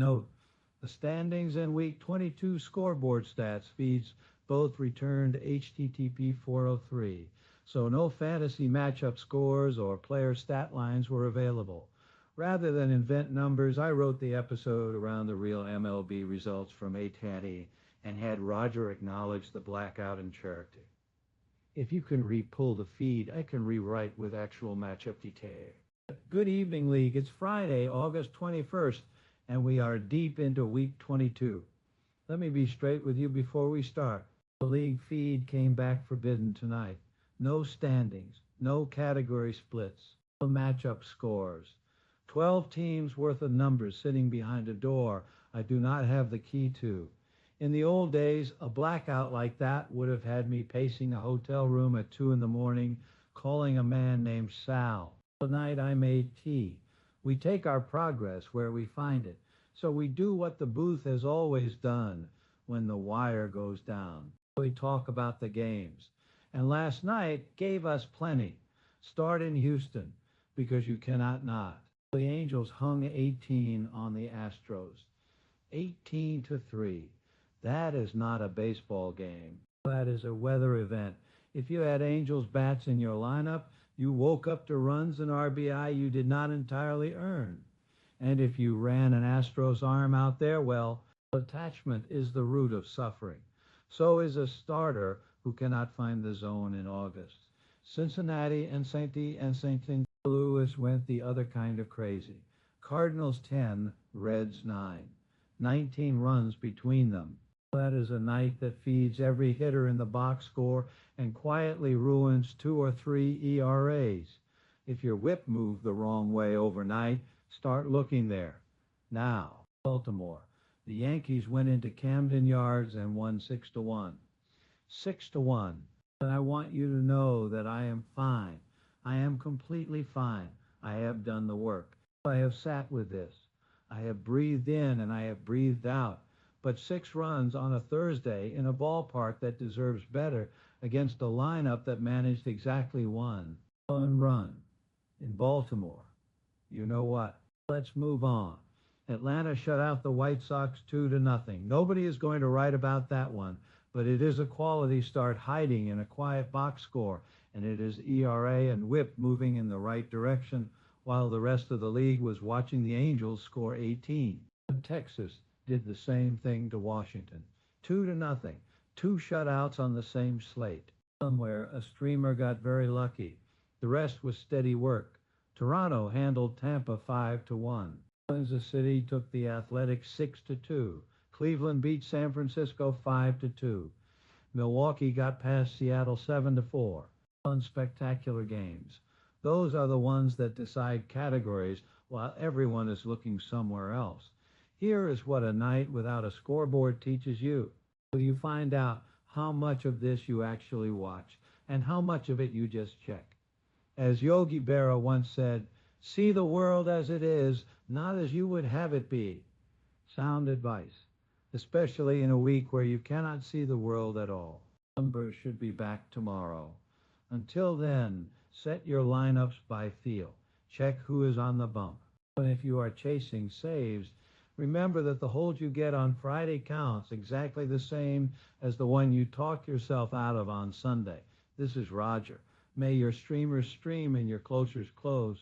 Note, the standings and Week 22 scoreboard stats feeds both returned HTTP 403, so no fantasy matchup scores or player stat lines were available. Rather than invent numbers, I wrote the episode around the real MLB results from A10 and had Roger acknowledge the blackout in character. If you can re-pull the feed, I can rewrite with actual matchup detail. Good evening, League. It's Friday, August 21st, and we are deep into Week 22. Let me be straight with you before we start. The League feed came back forbidden tonight. No standings, no category splits, no matchup scores. 12 teams worth of numbers sitting behind a door I do not have the key to. In the old days, a blackout like that would have had me pacing a hotel room at 2 in the morning, calling a man named Sal. Tonight I made tea. We take our progress where we find it, so we do what the booth has always done when the wire goes down. We talk about the games. And last night gave us plenty. Start in Houston, because you cannot not. The Angels hung 18 on the Astros. 18-3. That is not a baseball game. That is a weather event. If you had Angels bats in your lineup, you woke up to runs and RBI you did not entirely earn. And if you ran an Astros arm out there, well, attachment is the root of suffering. So is a starter who cannot find the zone in August. Cincinnati and St. Louis went the other kind of crazy. Cardinals 10, Reds 9. 19 runs between them. That is a night that feeds every hitter in the box score and quietly ruins 2 or 3 ERAs. If your whip moved the wrong way overnight, start looking there. Now, Baltimore. The Yankees went into Camden Yards and won 6-1. 6-1. And I want you to know that I am fine. I am completely fine. I have done the work. I have sat with this. I have breathed in and I have breathed out. But 6 runs on a Thursday in a ballpark that deserves better against a lineup that managed exactly one run in Baltimore. You know what? Let's move on. Atlanta shut out the White Sox 2-0. Nobody is going to write about that one, but it is a quality start hiding in a quiet box score, and it is ERA and WHIP moving in the right direction while the rest of the league was watching the Angels score 18. Texas did the same thing to Washington. 2-0. 2 shutouts on the same slate. Somewhere a streamer got very lucky. The rest was steady work. Toronto handled Tampa 5-1. Kansas City took the Athletics 6-2. Cleveland beat San Francisco 5-2. Milwaukee got past Seattle 7-4. Unspectacular games. Those are the ones that decide categories while everyone is looking somewhere else. Here is what a night without a scoreboard teaches you. You find out how much of this you actually watch and how much of it you just check. As Yogi Berra once said, see the world as it is, not as you would have it be. Sound advice, especially in a week where you cannot see the world at all. Numbers should be back tomorrow. Until then, set your lineups by feel. Check who is on the bump. And if you are chasing saves, remember that the hold you get on Friday counts exactly the same as the one you talked yourself out of on Sunday. This is Roger. May your streamers stream and your closers close.